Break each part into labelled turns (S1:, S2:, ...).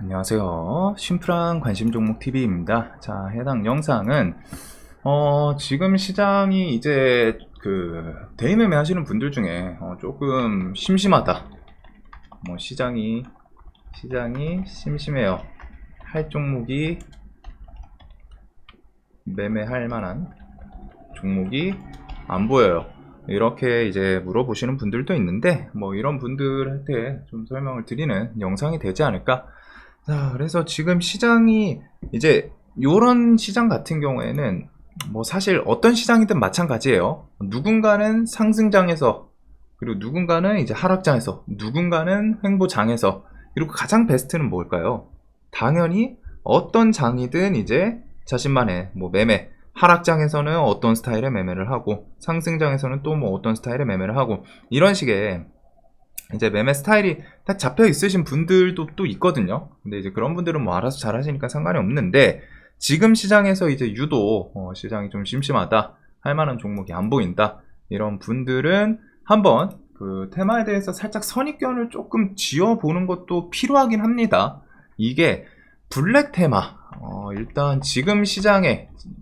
S1: 안녕하세요. 심플한 관심 종목 TV입니다. 자, 해당 영상은 지금 시장이 이제 대인 매매 하시는 분들 중에 조금 심심하다. 시장이 심심해요. 할 종목이 매매할 만한 종목이 안 보여요. 이렇게 이제 물어보시는 분들도 있는데 이런 분들한테 좀 설명을 드리는 영상이 되지 않을까. 자, 그래서 지금 시장이 이제 요런 시장 같은 경우에는 사실 어떤 시장이든 마찬가지예요. 누군가는 상승장에서, 그리고 누군가는 이제 하락장에서, 누군가는 횡보장에서, 그리고 가장 베스트는 뭘까요? 당연히 어떤 장이든 이제 자신만의 매매, 하락장에서는 어떤 스타일의 매매를 하고, 상승장에서는 또 어떤 스타일의 매매를 하고, 이런 식의 이제 매매 스타일이 딱 잡혀 있으신 분들도 또 있거든요. 근데 이제 그런 분들은 알아서 잘 하시니까 상관이 없는데, 지금 시장에서 이제 유독 시장이 좀 심심하다, 할 만한 종목이 안 보인다, 이런 분들은 한번 그 테마에 대해서 살짝 선입견을 조금 지어보는 것도 필요하긴 합니다. 이게 블랙 테마, 일단 지금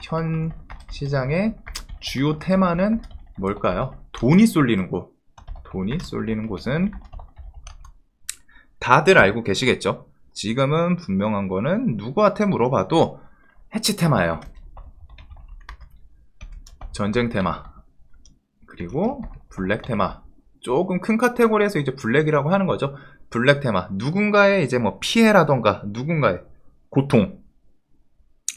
S1: 현 시장의 주요 테마는 뭘까요? 돈이 쏠리는 곳은 다들 알고 계시겠죠? 지금은 분명한 거는 누구한테 물어봐도 해치 테마예요. 전쟁 테마, 그리고 블랙 테마. 조금 큰 카테고리에서 이제 블랙이라고 하는 거죠. 블랙 테마. 누군가의 이제 피해라던가 누군가의 고통,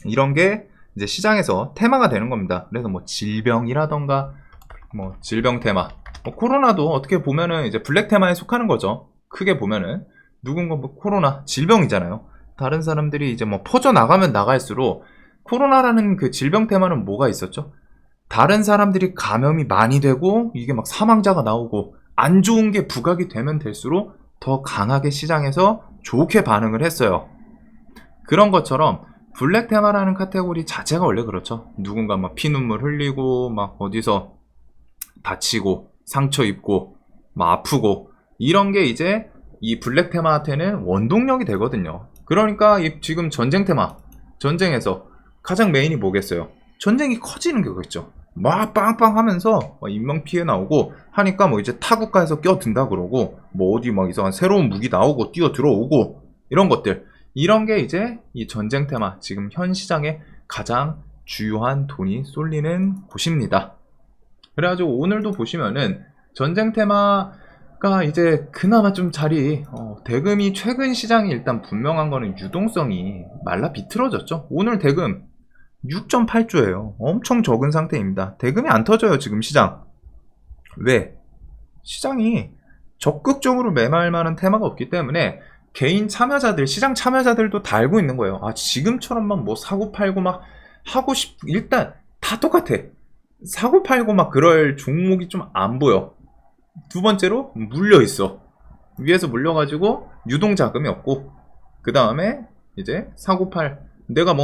S1: 이런 게 이제 시장에서 테마가 되는 겁니다. 그래서 질병이라던가 질병 테마, 코로나도 어떻게 보면은 이제 블랙 테마에 속하는 거죠. 크게 보면은 누군가 코로나 질병이잖아요. 다른 사람들이 이제 퍼져 나가면 나갈수록 코로나라는 그 질병 테마는 뭐가 있었죠? 다른 사람들이 감염이 많이 되고 이게 사망자가 나오고 안 좋은 게 부각이 되면 될수록 더 강하게 시장에서 좋게 반응을 했어요. 그런 것처럼 블랙 테마라는 카테고리 자체가 원래 그렇죠. 누군가 피눈물 흘리고 어디서 다치고 상처 입고 아프고, 이런 게 이제 이 블랙 테마한테는 원동력이 되거든요. 그러니까 지금 전쟁 테마, 전쟁에서 가장 메인이 뭐겠어요? 전쟁이 커지는 거겠죠. 빵빵 하면서 인명피해 나오고 하니까 이제 타국가에서 끼어든다 그러고 어디 이상한 새로운 무기 나오고 뛰어 들어오고, 이런 것들, 이런 게 이제 이 전쟁 테마, 지금 현 시장에 가장 주요한 돈이 쏠리는 곳입니다. 그래가지고 오늘도 보시면은 전쟁 테마가 이제 그나마 좀 대금이 최근 시장이 일단 분명한 거는 유동성이 말라 비틀어졌죠. 오늘 대금 6.8조예요. 엄청 적은 상태입니다. 대금이 안 터져요, 지금 시장. 왜? 시장이 적극적으로 매매할 만한 테마가 없기 때문에 개인 참여자들, 시장 참여자들도 다 알고 있는 거예요. 지금처럼만 사고 팔고 일단 다 똑같아. 사고 팔고 그럴 종목이 좀 안 보여. 두 번째로 물려 있어. 위에서 물려가지고 유동 자금이 없고, 그 다음에 이제 사고 팔, 내가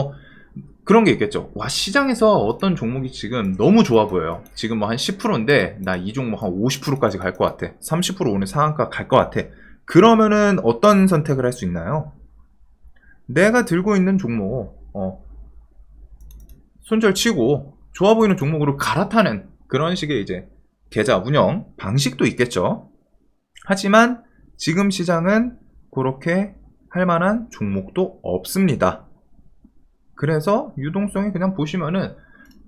S1: 그런 게 있겠죠. 시장에서 어떤 종목이 지금 너무 좋아 보여요. 지금 한 10%인데 나 이 종목 한 50%까지 갈 것 같아. 30% 오늘 상한가 갈 것 같아. 그러면은 어떤 선택을 할 수 있나요? 내가 들고 있는 종목 손절치고 좋아 보이는 종목으로 갈아타는 그런 식의 이제 계좌 운영 방식도 있겠죠. 하지만 지금 시장은 그렇게 할 만한 종목도 없습니다. 그래서 유동성이 그냥 보시면은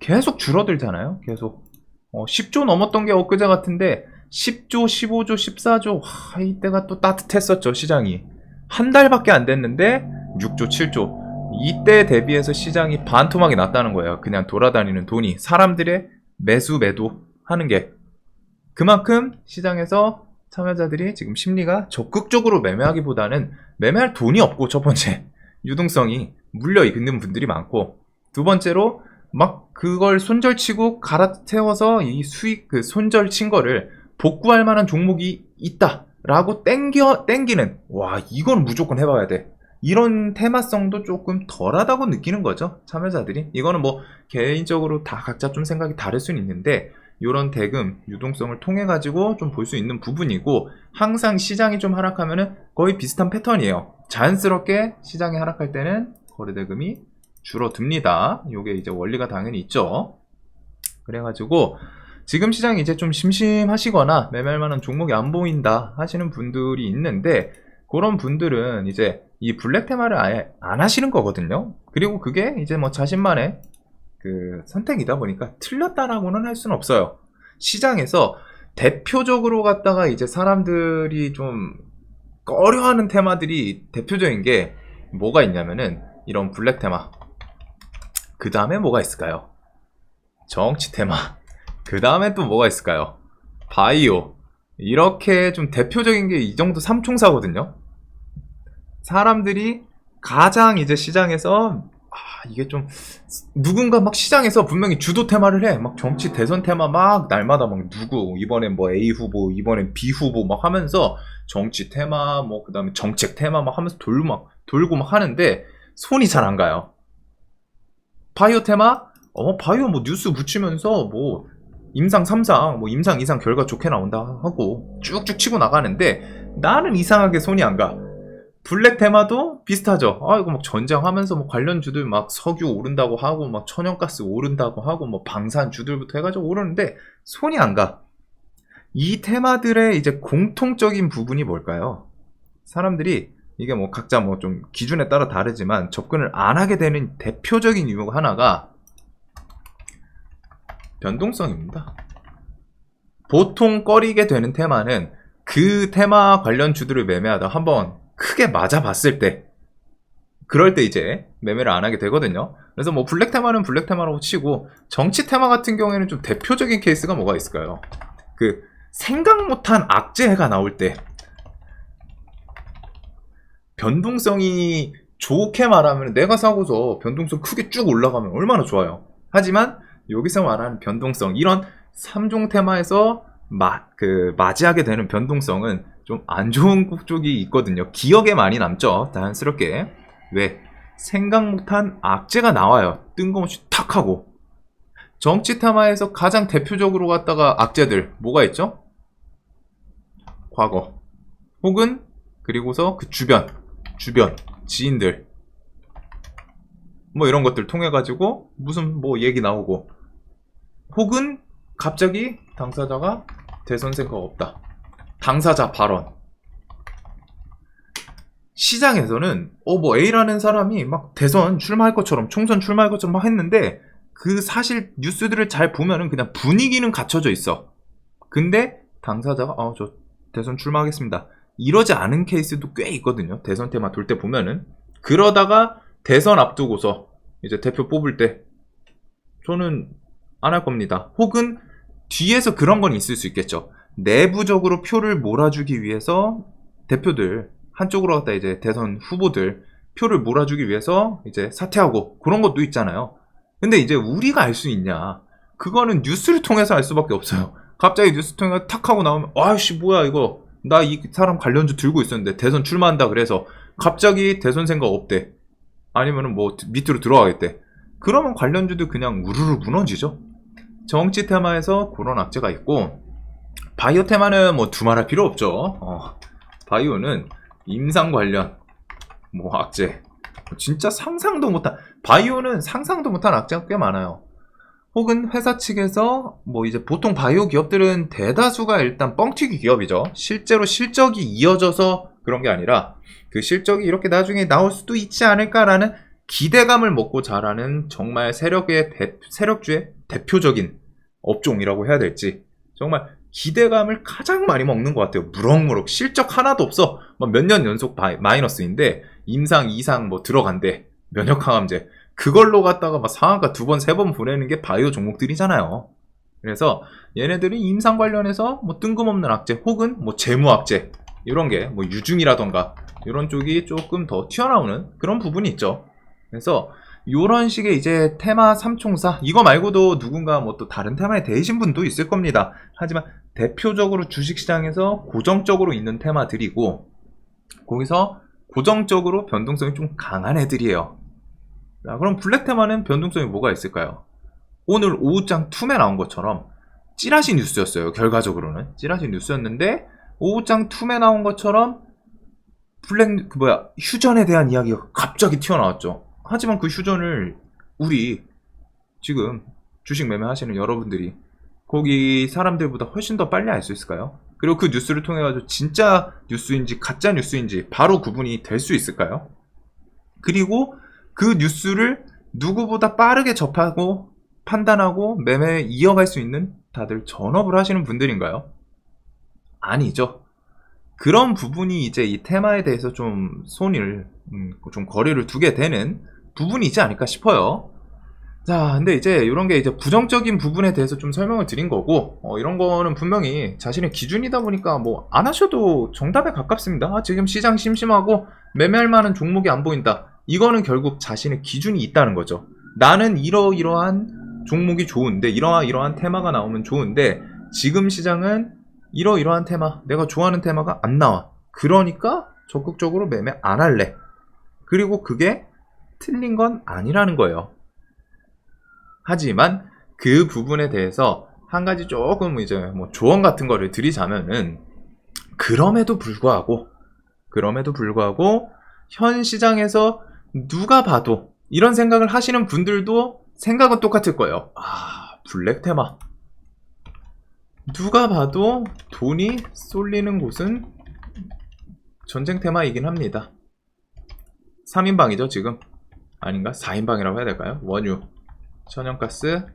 S1: 계속 줄어들잖아요. 계속 10조 넘었던 게 엊그제 같은데 10조, 15조, 14조, 이때가 또 따뜻했었죠. 시장이 한 달밖에 안 됐는데 6조, 7조, 이때 대비해서 시장이 반토막이 났다는 거예요. 그냥 돌아다니는 돈이, 사람들의 매수 매도 하는 게. 그만큼 시장에서 참여자들이 지금 심리가 적극적으로 매매하기보다는 매매할 돈이 없고, 첫 번째 유동성이 물려 있는 분들이 많고, 두 번째로 그걸 손절치고 갈아태워서 이 수익, 손절친 거를 복구할 만한 종목이 있다라고 땡기는, 이건 무조건 해봐야 돼, 이런 테마성도 조금 덜하다고 느끼는 거죠, 참여자들이. 이거는 개인적으로 다 각자 좀 생각이 다를 수는 있는데, 이런 대금, 유동성을 통해 가지고 좀 볼 수 있는 부분이고, 항상 시장이 좀 하락하면은 거의 비슷한 패턴이에요. 자연스럽게 시장이 하락할 때는 거래대금이 줄어듭니다. 요게 이제 원리가 당연히 있죠. 그래가지고 지금 시장이 이제 좀 심심하시거나 매매할 만한 종목이 안 보인다 하시는 분들이 있는데, 그런 분들은 이제 이 블랙 테마를 아예 안 하시는 거거든요. 그리고 그게 이제 뭐 자신만의 그 선택이다 보니까 틀렸다라고는 할 수는 없어요. 시장에서 대표적으로 갖다가 이제 사람들이 좀 꺼려하는 테마들이 대표적인 게 뭐가 있냐면은 이런 블랙 테마, 그 다음에 뭐가 있을까요? 정치 테마, 그 다음에 또 뭐가 있을까요? 바이오. 이렇게 좀 대표적인 게 이 정도 삼총사거든요. 사람들이 가장 이제 시장에서 이게 좀 누군가 막 시장에서 분명히 주도 테마를 해. 막 정치 대선 테마 막 날마다 막 누구 이번엔 뭐 A 후보, 이번엔 B 후보 막 하면서 정치 테마 뭐 그다음에 정책 테마 막 하면서 돌고 막 하는데 손이 잘 안 가요. 바이오 테마? 바이오 뭐 뉴스 붙이면서 뭐 임상 3상, 뭐 임상 2상 결과 좋게 나온다 하고 쭉쭉 치고 나가는데 나는 이상하게 손이 안 가. 블랙 테마도 비슷하죠. 이거 막 전쟁하면서 뭐 관련주들 막 석유 오른다고 하고 막 천연가스 오른다고 하고 뭐 방산주들부터 해가지고 오르는데 손이 안 가. 이 테마들의 이제 공통적인 부분이 뭘까요? 사람들이 이게 뭐 각자 뭐 좀 기준에 따라 다르지만 접근을 안 하게 되는 대표적인 이유가 하나가 변동성입니다. 보통 꺼리게 되는 테마는 그 테마 관련 주들을 매매하다 한번 크게 맞아봤을 때, 그럴 때 이제 매매를 안 하게 되거든요. 그래서 뭐 블랙 테마는 블랙 테마라고 치고, 정치 테마 같은 경우에는 좀 대표적인 케이스가 뭐가 있을까요? 그 생각 못한 악재가 나올 때 변동성이 좋게 말하면 내가 사고서 변동성 크게 쭉 올라가면 얼마나 좋아요. 하지만 여기서 말하는 변동성, 이런 3종 테마에서 맞이하게 되는 변동성은 좀 안 좋은 쪽이 있거든요. 기억에 많이 남죠. 자연스럽게. 왜? 생각 못한 악재가 나와요. 뜬금없이 탁 하고. 정치 테마에서 가장 대표적으로 갖다가 악재들 뭐가 있죠? 과거 혹은 그리고서 그 주변 지인들 뭐 이런 것들 통해 가지고 무슨 뭐 얘기 나오고, 혹은 갑자기 당사자가 대선 생각 없다, 당사자 발언. 시장에서는 뭐 A라는 사람이 막 대선 출마할 것처럼, 총선 출마할 것처럼 막 했는데 그 사실 뉴스들을 잘 보면은 그냥 분위기는 갖춰져 있어. 근데 당사자가 저 대선 출마하겠습니다 이러지 않은 케이스도 꽤 있거든요. 대선 테마 돌 때 보면은. 그러다가 대선 앞두고서 이제 대표 뽑을 때 저는 안 할 겁니다. 혹은 뒤에서 그런 건 있을 수 있겠죠. 내부적으로 표를 몰아주기 위해서 대표들 한쪽으로 갔다 이제 대선 후보들 표를 몰아주기 위해서 이제 사퇴하고, 그런 것도 있잖아요. 근데 이제 우리가 알 수 있냐? 그거는 뉴스를 통해서 알 수밖에 없어요. 갑자기 뉴스 통해서 탁 하고 나오면 아이씨 뭐야 이거, 나 이 사람 관련주 들고 있었는데 대선 출마한다 그래서 갑자기 대선 생각 없대, 아니면은 뭐 밑으로 들어가겠대. 그러면 관련주도 그냥 우르르 무너지죠. 정치 테마에서 그런 악재가 있고, 바이오 테마는 뭐 두말할 필요 없죠. 바이오는 임상 관련 뭐 악재, 진짜 상상도 못한, 바이오는 상상도 못한 악재가 꽤 많아요. 혹은 회사 측에서 뭐 이제 보통 바이오 기업들은 대다수가 일단 뻥튀기 기업이죠. 실제로 실적이 이어져서 그런 게 아니라 그 실적이 이렇게 나중에 나올 수도 있지 않을까라는 기대감을 먹고 자라는 정말 세력주의 대표적인 업종이라고 해야 될지, 정말 기대감을 가장 많이 먹는 것 같아요. 무럭무럭 실적 하나도 없어. 몇 년 연속 마이너스인데 임상 2상 뭐 들어간대, 면역항암제, 그걸로 갖다가 막 상한가 2번 3번 보내는 게 바이오 종목들이잖아요. 그래서 얘네들이 임상 관련해서 뭐 뜬금없는 악재 혹은 뭐 재무 악재, 이런 게 뭐 유중이라던가 이런 쪽이 조금 더 튀어나오는 그런 부분이 있죠. 그래서 이런 식의 이제 테마 삼총사, 이거 말고도 누군가 뭐 또 다른 테마에 대신 분도 있을 겁니다. 하지만 대표적으로 주식시장에서 고정적으로 있는 테마들이고, 거기서 고정적으로 변동성이 좀 강한 애들이에요. 자, 그럼 블랙 테마는 변동성이 뭐가 있을까요? 오늘 오후장 툼에 나온 것처럼 찌라시 뉴스였어요. 결과적으로는 찌라시 뉴스였는데 오우짱 툼에 나온 것처럼 휴전에 대한 이야기가 갑자기 튀어나왔죠. 하지만 그 휴전을 우리 지금 주식 매매하시는 여러분들이 거기 사람들보다 훨씬 더 빨리 알 수 있을까요? 그리고 그 뉴스를 통해 가지고 진짜 뉴스인지 가짜 뉴스인지 바로 구분이 될 수 있을까요? 그리고 그 뉴스를 누구보다 빠르게 접하고 판단하고 매매에 이어갈 수 있는 다들 전업을 하시는 분들인가요? 아니죠. 그런 부분이 이제 이 테마에 대해서 좀 좀 거리를 두게 되는 부분이지 않을까 싶어요. 자, 근데 이제 이런 게 이제 부정적인 부분에 대해서 좀 설명을 드린 거고, 이런 거는 분명히 자신의 기준이다 보니까 뭐 안 하셔도 정답에 가깝습니다. 지금 시장 심심하고 매매할 만한 종목이 안 보인다. 이거는 결국 자신의 기준이 있다는 거죠. 나는 이러이러한 종목이 좋은데, 이러이러한 테마가 나오면 좋은데, 지금 시장은 이러이러한 테마, 내가 좋아하는 테마가 안 나와. 그러니까 적극적으로 매매 안 할래. 그리고 그게 틀린 건 아니라는 거예요. 하지만 그 부분에 대해서 한 가지 조금 이제 뭐 조언 같은 거를 드리자면은, 그럼에도 불구하고 현 시장에서 누가 봐도 이런 생각을 하시는 분들도 생각은 똑같을 거예요. 블랙 테마. 누가 봐도 돈이 쏠리는 곳은 전쟁 테마이긴 합니다. 3인방이죠 지금. 아닌가? 4인방이라고 해야 될까요? 원유, 천연가스,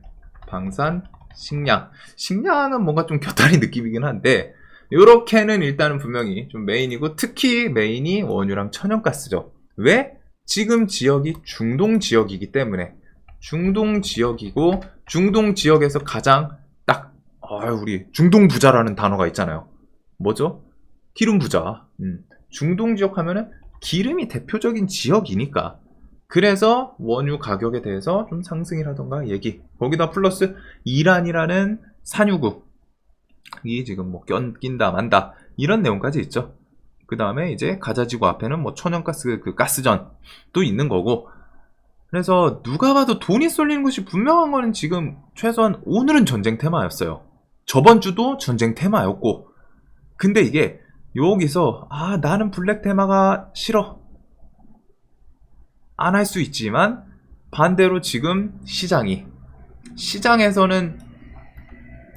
S1: 방산, 식량. 식량은 뭔가 좀 곁다리 느낌이긴 한데, 요렇게는 일단은 분명히 좀 메인이고, 특히 메인이 원유랑 천연가스죠. 왜? 지금 지역이 중동 지역이기 때문에. 중동 지역이고, 중동 지역에서 가장 딱 우리 중동 부자라는 단어가 있잖아요. 뭐죠? 기름 부자. 중동 지역 하면은 기름이 대표적인 지역이니까. 그래서 원유 가격에 대해서 좀 상승이라던가 얘기. 거기다 플러스 이란이라는 산유국이 지금 뭐 낀다 만다 이런 내용까지 있죠. 그 다음에 이제 가자지구 앞에는 뭐 천연가스 그 가스전도 있는 거고. 그래서 누가 봐도 돈이 쏠리는 것이 분명한 거는 지금 최소한 오늘은 전쟁 테마였어요. 저번 주도 전쟁 테마였고. 근데 이게 여기서 나는 블랙 테마가 싫어. 안 할 수 있지만 반대로 지금 시장에서는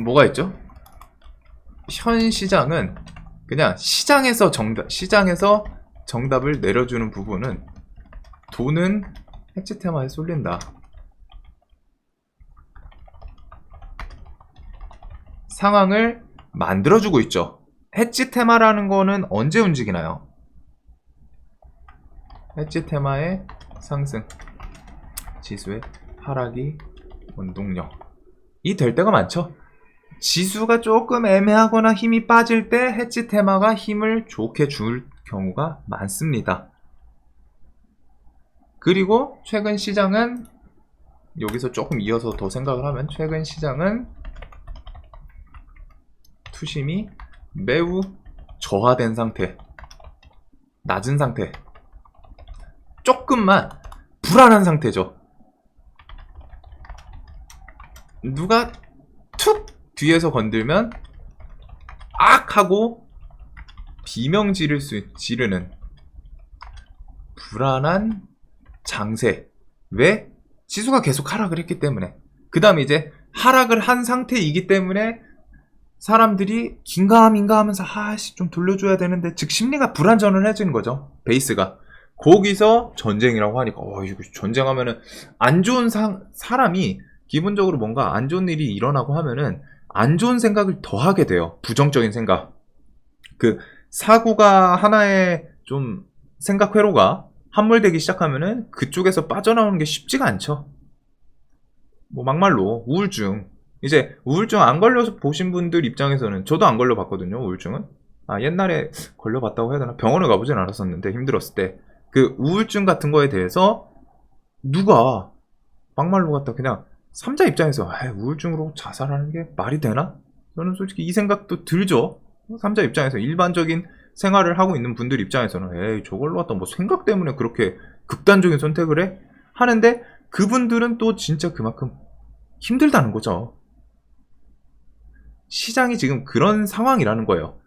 S1: 뭐가 있죠? 현 시장은 그냥 시장에서 정답을 내려주는 부분은 돈은 해치 테마에 쏠린다. 상황을 만들어주고 있죠. 해치 테마라는 거는 언제 움직이나요? 해치 테마의 상승, 지수의 하락이 원동력이 될 때가 많죠. 지수가 조금 애매하거나 힘이 빠질 때 해치 테마가 힘을 좋게 줄 경우가 많습니다. 그리고 최근 시장은 여기서 조금 이어서 더 생각을 하면, 최근 시장은 투심이 매우 저하된 상태, 낮은 상태, 조금만 불안한 상태죠. 누가 툭 뒤에서 건들면 악 하고 비명 지르는 불안한 장세. 왜? 지수가 계속 하락을 했기 때문에. 그 다음에 이제 하락을 한 상태이기 때문에 사람들이 긴가민가 하면서 좀 돌려줘야 되는데, 즉 심리가 불안전해지는 거죠. 베이스가. 거기서 전쟁이라고 하니까 이거 전쟁하면은 안 좋은 사람이 기본적으로 뭔가 안 좋은 일이 일어나고 하면은 안 좋은 생각을 더 하게 돼요. 부정적인 생각. 그 사고가 하나의 좀 생각 회로가 함몰되기 시작하면은 그쪽에서 빠져나오는 게 쉽지가 않죠. 뭐 막말로 우울증. 이제 우울증 안 걸려서 보신 분들 입장에서는, 저도 안 걸려봤거든요. 우울증은. 옛날에 걸려봤다고 해야 되나? 병원을 가보진 않았었는데, 힘들었을 때 그 우울증 같은 거에 대해서 누가 막말로 갖다 그냥 3자 입장에서 우울증으로 자살하는 게 말이 되나? 저는 솔직히 이 생각도 들죠. 3자 입장에서, 일반적인 생활을 하고 있는 분들 입장에서는 저걸로 갖다 뭐 생각 때문에 그렇게 극단적인 선택을 해? 하는데, 그분들은 또 진짜 그만큼 힘들다는 거죠. 시장이 지금 그런 상황이라는 거예요.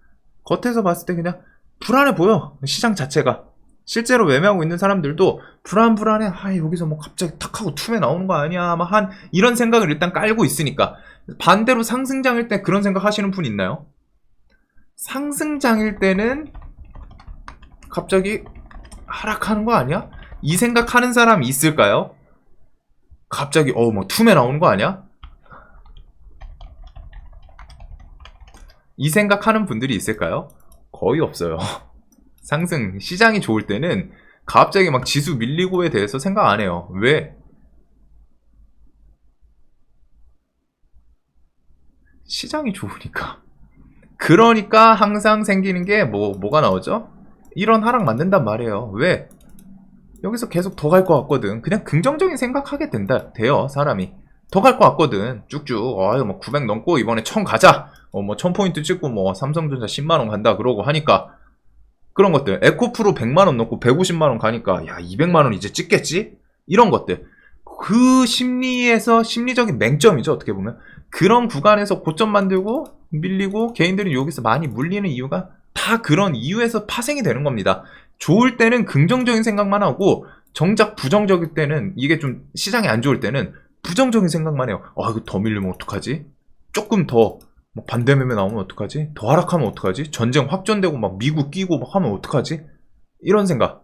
S1: 겉에서 봤을 때 그냥 불안해 보여. 시장 자체가. 실제로 매매하고 있는 사람들도 불안해. 아, 여기서 뭐 갑자기 탁 하고 툼에 나오는 거 아니야. 막 이런 생각을 일단 깔고 있으니까. 반대로 상승장일 때 그런 생각 하시는 분 있나요? 상승장일 때는 갑자기 하락하는 거 아니야? 이 생각하는 사람이 있을까요? 갑자기 뭐 툼에 나오는 거 아니야? 이 생각하는 분들이 있을까요? 거의 없어요. 상승 시장이 좋을 때는 갑자기 막 지수 밀리고에 대해서 생각 안 해요. 왜? 시장이 좋으니까. 그러니까 항상 생기는 게 뭐가 나오죠? 이런 하락 만든단 말이에요. 왜? 여기서 계속 더 갈 것 같거든. 그냥 긍정적인 생각하게 돼요, 사람이. 더 갈 것 같거든. 쭉쭉. 뭐 900 넘고 이번에 1000 가자. 뭐 1000포인트 찍고 뭐 삼성전자 10만원 간다 그러고 하니까 그런 것들. 에코프로 100만원 넘고 150만원 가니까 야 200만원 이제 찍겠지? 이런 것들. 그 심리적인 맹점이죠, 어떻게 보면. 그런 구간에서 고점 만들고 밀리고 개인들이 여기서 많이 물리는 이유가 다 그런 이유에서 파생이 되는 겁니다. 좋을 때는 긍정적인 생각만 하고 정작 부정적일 때는 이게 좀 시장이 안 좋을 때는 부정적인 생각만 해요. 이거 더 밀리면 어떡하지? 조금 더 반대 매매 나오면 어떡하지? 더 하락하면 어떡하지? 전쟁 확전되고 막 미국 끼고 막 하면 어떡하지? 이런 생각.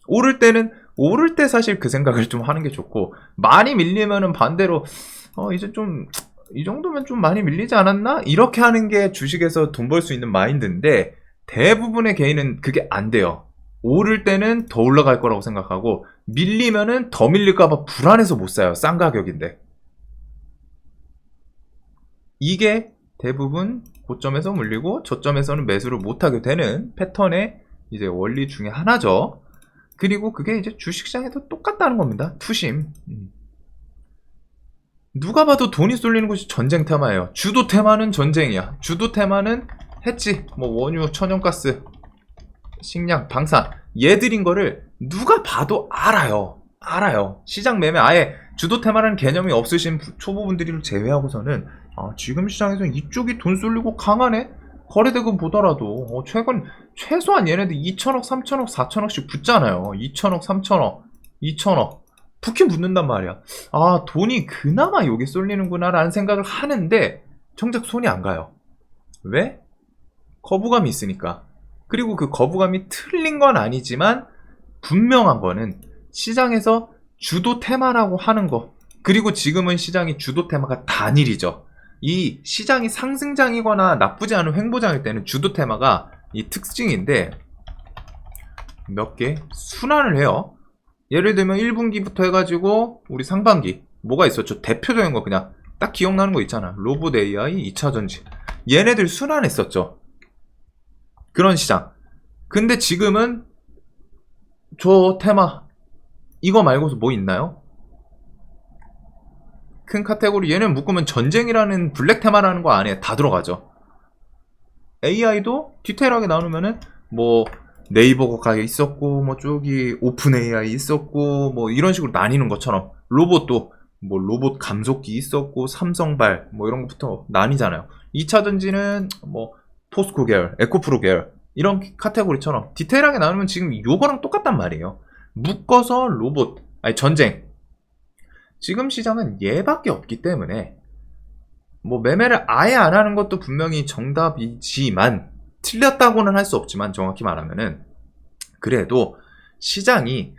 S1: 오를 때 사실 그 생각을 좀 하는 게 좋고, 많이 밀리면은 반대로 이제 좀 이 정도면 좀 많이 밀리지 않았나? 이렇게 하는 게 주식에서 돈 벌 수 있는 마인드인데 대부분의 개인은 그게 안 돼요. 오를 때는 더 올라갈 거라고 생각하고 밀리면은 더 밀릴까봐 불안해서 못 사요. 싼 가격인데. 이게 대부분 고점에서 물리고 저점에서는 매수를 못하게 되는 패턴의 이제 원리 중에 하나죠. 그리고 그게 이제 주식시장에도 똑같다는 겁니다. 투심. 누가 봐도 돈이 쏠리는 곳이 전쟁 테마예요. 주도 테마는 전쟁이야. 주도 테마는 했지. 뭐 원유, 천연가스, 식량, 방산 얘들인 거를 누가 봐도 알아요. 시장 매매 아예 주도 테마라는 개념이 없으신 초보분들을 제외하고서는 지금 시장에서는 이쪽이 돈 쏠리고 강하네? 거래대금 보더라도 최근 최소한 얘네들 2천억, 3천억, 4천억씩 붙잖아요. 2천억, 3천억, 2천억 붙긴 붙는단 말이야. 돈이 그나마 여기 쏠리는구나 라는 생각을 하는데 정작 손이 안 가요. 왜? 거부감이 있으니까. 그리고 그 거부감이 틀린 건 아니지만 분명한 거는 시장에서 주도 테마라고 하는 거, 그리고 지금은 시장이 주도 테마가 단일이죠. 이 시장이 상승장이거나 나쁘지 않은 횡보장일 때는 주도 테마가 이 특징인데 몇 개 순환을 해요. 예를 들면 1분기부터 해가지고 우리 상반기 뭐가 있었죠? 대표적인 거 그냥 딱 기억나는 거 있잖아. 로봇 AI, 2차전지 얘네들 순환했었죠. 그런 시장. 근데 지금은 저 테마 이거 말고서 뭐 있나요? 큰 카테고리 얘는 묶으면 전쟁이라는 블랙 테마라는 거 안에 다 들어가죠. AI도 디테일하게 나누면은 뭐 네이버가 있었고 뭐 저기 오픈 AI 있었고 뭐 이런 식으로 나뉘는 것처럼 로봇도 뭐 로봇 감속기 있었고 삼성발 뭐 이런 것부터 나뉘잖아요. 2차 전지는 뭐 포스코 계열, 에코프로 계열 이런 카테고리처럼 디테일하게 나누면 지금 요거랑 똑같단 말이에요. 묶어서 로봇, 전쟁. 지금 시장은 얘밖에 없기 때문에 뭐 매매를 아예 안 하는 것도 분명히 정답이지만 틀렸다고는 할 수 없지만 정확히 말하면은 그래도 시장이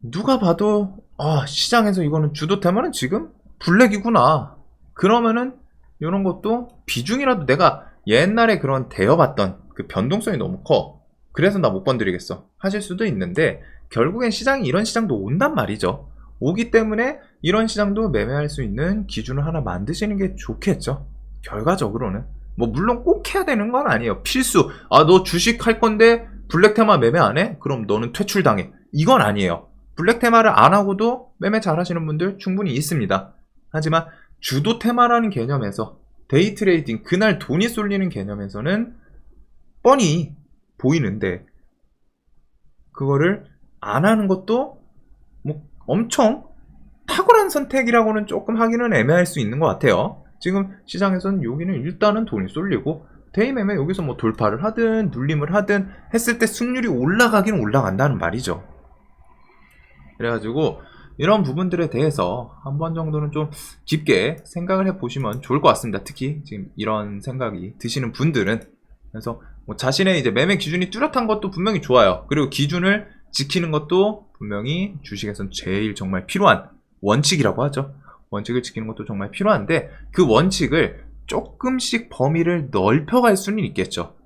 S1: 누가 봐도 시장에서 이거는 주도 테마는 지금 블랙이구나. 그러면은 이런 것도 비중이라도 내가 옛날에 그런 대여봤던 그 변동성이 너무 커. 그래서 나 못 건드리겠어. 하실 수도 있는데 결국엔 시장이 이런 시장도 온단 말이죠. 오기 때문에 이런 시장도 매매할 수 있는 기준을 하나 만드시는 게 좋겠죠. 결과적으로는. 뭐 물론 꼭 해야 되는 건 아니에요. 필수. 너 주식 할 건데 블랙 테마 매매 안 해? 그럼 너는 퇴출당해. 이건 아니에요. 블랙 테마를 안 하고도 매매 잘 하시는 분들 충분히 있습니다. 하지만 주도 테마라는 개념에서 데이 트레이딩, 그날 돈이 쏠리는 개념에서는 뻔히 보이는데 그거를 안 하는 것도 뭐 엄청 탁월한 선택이라고는 조금 하기는 애매할 수 있는 것 같아요. 지금 시장에서는 여기는 일단은 돈이 쏠리고 데이매매 여기서 뭐 돌파를 하든 눌림을 하든 했을 때 승률이 올라가긴 올라간다는 말이죠. 그래가지고 이런 부분들에 대해서 한 번 정도는 좀 깊게 생각을 해보시면 좋을 것 같습니다. 특히 지금 이런 생각이 드시는 분들은. 그래서 뭐 자신의 이제 매매 기준이 뚜렷한 것도 분명히 좋아요. 그리고 기준을 지키는 것도 분명히 주식에선 제일 정말 필요한 원칙이라고 하죠. 원칙을 지키는 것도 정말 필요한데 그 원칙을 조금씩 범위를 넓혀갈 수는 있겠죠.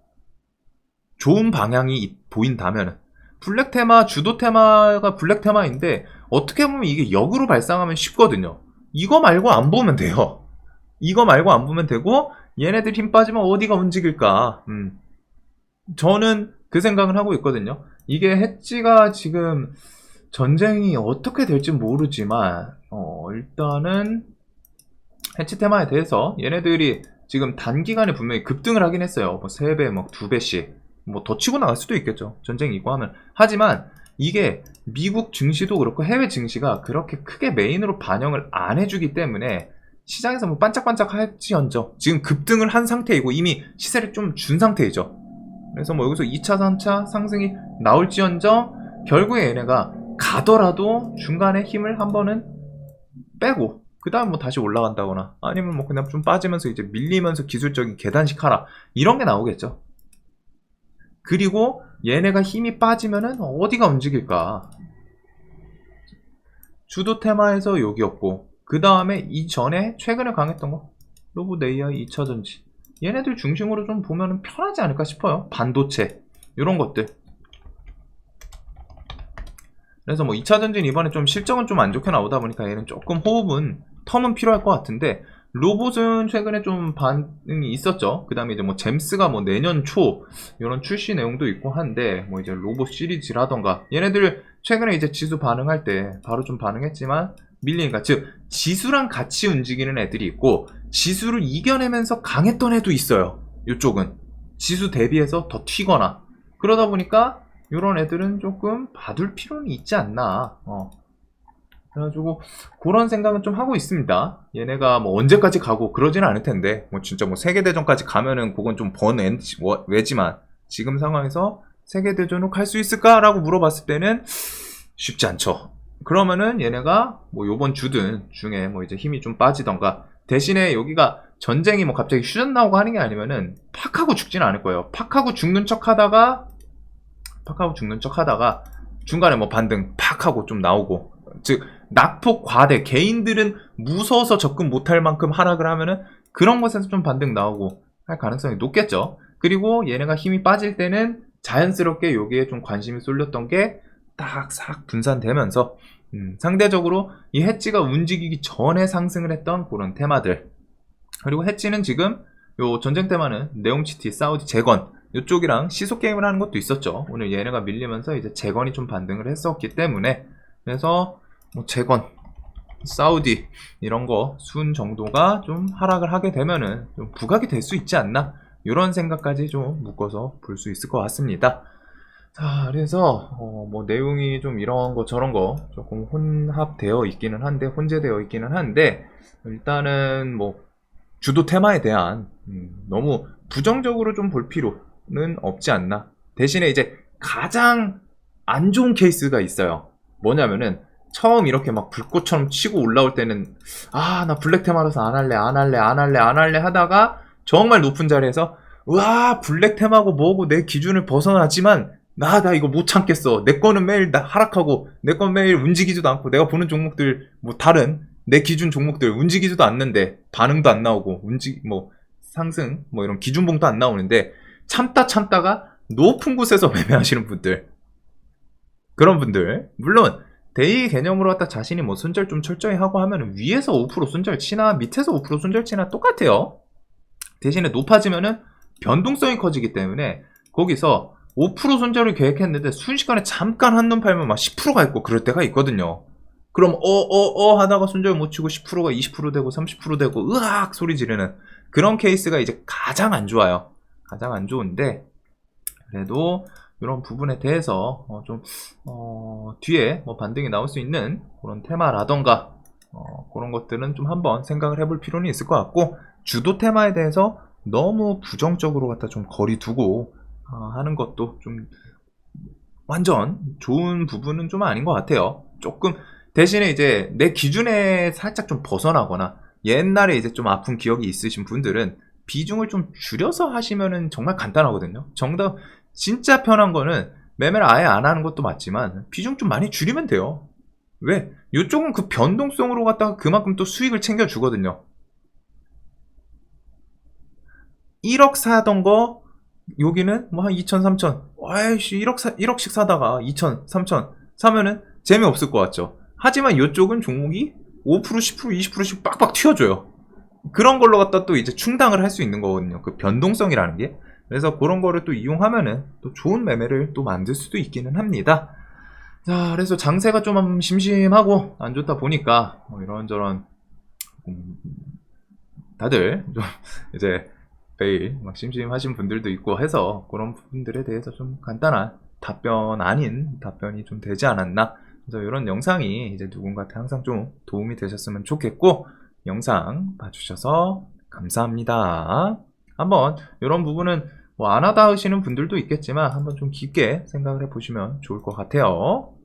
S1: 좋은 방향이 보인다면 블랙 테마, 주도 테마가 블랙 테마인데 어떻게 보면 이게 역으로 발상하면 쉽거든요. 이거 말고 안 보면 돼요. 이거 말고 안 보면 되고 얘네들 힘 빠지면 어디가 움직일까? 저는 그 생각을 하고 있거든요. 이게 해지가 지금 전쟁이 어떻게 될지 모르지만 일단은 해치 테마에 대해서 얘네들이 지금 단기간에 분명히 급등을 하긴 했어요. 뭐 3배, 뭐 2배씩. 뭐 더 치고 나갈 수도 있겠죠. 전쟁이 있고 하면. 하지만 이게 미국 증시도 그렇고 해외 증시가 그렇게 크게 메인으로 반영을 안 해주기 때문에 시장에서 뭐 반짝반짝 할지언정 지금 급등을 한 상태이고 이미 시세를 좀 준 상태이죠. 그래서 뭐 여기서 2차, 3차 상승이 나올지언정 결국에 얘네가 가더라도 중간에 힘을 한 번은 빼고 그 다음 뭐 다시 올라간다거나 아니면 뭐 그냥 좀 빠지면서 이제 밀리면서 기술적인 계단식 하라 이런 게 나오겠죠. 그리고 얘네가 힘이 빠지면은 어디가 움직일까? 주도 테마에서 여기였고 그 다음에 이전에 최근에 강했던 거 로봇 AI 2차전지 얘네들 중심으로 좀 보면은 편하지 않을까 싶어요. 반도체 이런 것들. 그래서 뭐 2차전지는 이번에 좀 실적은 좀 안 좋게 나오다 보니까 얘는 조금 호흡은 텀은 필요할 것 같은데 로봇은 최근에 좀 반응이 있었죠. 그 다음에 이제 뭐 잼스가 뭐 내년 초 이런 출시 내용도 있고 한데 뭐 이제 로봇 시리즈라던가 얘네들 최근에 이제 지수 반응할 때 바로 좀 반응했지만 밀리니까 즉 지수랑 같이 움직이는 애들이 있고 지수를 이겨내면서 강했던 애도 있어요. 이쪽은 지수 대비해서 더 튀거나 그러다 보니까 이런 애들은 조금 봐둘 필요는 있지 않나. 그래가지고 그런 생각은 좀 하고 있습니다. 얘네가 뭐 언제까지 가고 그러지는 않을 텐데 뭐 진짜 뭐 세계대전까지 가면은 그건 좀 외지만 지금 상황에서 세계대전을 갈 수 있을까라고 물어봤을 때는 쉽지 않죠. 그러면은 얘네가 뭐 요번 주든 중에 뭐 이제 힘이 좀 빠지던가 대신에 여기가 전쟁이 뭐 갑자기 휴전 나오고 하는 게 아니면은 팍하고 죽지는 않을 거예요. 팍하고 죽는 척 하다가 중간에 뭐 반등 팍 하고 좀 나오고 즉 낙폭 과대 개인들은 무서워서 접근 못할 만큼 하락을 하면은 그런 것에서 좀 반등 나오고 할 가능성이 높겠죠. 그리고 얘네가 힘이 빠질 때는 자연스럽게 여기에 좀 관심이 쏠렸던 게 딱 싹 분산되면서 상대적으로 이 해지가 움직이기 전에 상승을 했던 그런 테마들 그리고 해지는 지금 요 전쟁 테마는 네옴시티, 사우디, 재건 이쪽이랑 시속 게임을 하는 것도 있었죠. 오늘 얘네가 밀리면서 이제 재건이 좀 반등을 했었기 때문에 그래서 뭐 재건, 사우디 이런 거 순 정도가 좀 하락을 하게 되면은 좀 부각이 될 수 있지 않나 이런 생각까지 좀 묶어서 볼 수 있을 것 같습니다. 자, 그래서 뭐 내용이 좀 이런 거 저런 거 조금 혼합되어 있기는 한데 혼재되어 있기는 한데 일단은 뭐 주도 테마에 대한 너무 부정적으로 좀 볼 필요는 없지 않나. 대신에 이제 가장 안 좋은 케이스가 있어요. 뭐냐면은 처음 이렇게 막 불꽃처럼 치고 올라올 때는 나 블랙 테마라서 안 할래 하다가 정말 높은 자리에서 와 블랙 테마고 뭐고 내 기준을 벗어나지만 나 이거 못 참겠어. 내 거는 매일 하락하고 내 건 매일 움직이지도 않고 내가 보는 종목들 뭐 다른 내 기준 종목들 움직이지도 않는데 반응도 안 나오고 뭐 상승 뭐 이런 기준봉도 안 나오는데 참다가 높은 곳에서 매매하시는 분들 그런 분들 물론 데이 개념으로 갖다 자신이 뭐 손절 좀 철저히 하고 하면 위에서 5% 손절 치나 밑에서 5% 손절 치나 똑같아요. 대신에 높아지면은 변동성이 커지기 때문에 거기서 5% 손절을 계획했는데 순식간에 잠깐 한눈 팔면 막 10%가 있고 그럴 때가 있거든요. 그럼 하다가 손절 못 치고 10%가 20% 되고 30% 되고 으악 소리 지르는 그런 케이스가 이제 가장 안 좋아요. 가장 안 좋은데 그래도 이런 부분에 대해서 뒤에 뭐 반등이 나올 수 있는 그런 테마라던가 그런 그런 것들은 좀 한번 생각을 해볼 필요는 있을 것 같고, 주도 테마에 대해서 너무 부정적으로 갖다 좀 거리 두고 하는 것도 좀 완전 좋은 부분은 좀 아닌 것 같아요. 조금 대신에 이제 내 기준에 살짝 좀 벗어나거나 옛날에 이제 좀 아픈 기억이 있으신 분들은 비중을 좀 줄여서 하시면은 정말 간단하거든요. 정답 진짜 편한 거는 매매를 아예 안 하는 것도 맞지만 비중 좀 많이 줄이면 돼요. 왜? 이쪽은 그 변동성으로 갖다가 그만큼 또 수익을 챙겨주거든요. 1억 사던 거 여기는 뭐 한 2천, 3천. 아이씨 1억씩 사다가 2천, 3천 사면은 재미없을 것 같죠. 하지만 이쪽은 종목이 5%, 10%, 20%씩 빡빡 튀어줘요. 그런 걸로 갖다 또 이제 충당을 할 수 있는 거거든요. 그 변동성이라는 게. 그래서 그런 거를 또 이용하면은 또 좋은 매매를 또 만들 수도 있기는 합니다. 자, 그래서 장세가 좀 심심하고 안 좋다 보니까 뭐 이런저런 다들 좀 이제 매일 막 심심하신 분들도 있고 해서 그런 부분들에 대해서 좀 간단한 답변 아닌 답변이 좀 되지 않았나. 그래서 이런 영상이 이제 누군가한테 항상 좀 도움이 되셨으면 좋겠고, 영상 봐주셔서 감사합니다. 한번 이런 부분은 뭐 안 하다 하시는 분들도 있겠지만 한번 좀 깊게 생각을 해보시면 좋을 것 같아요.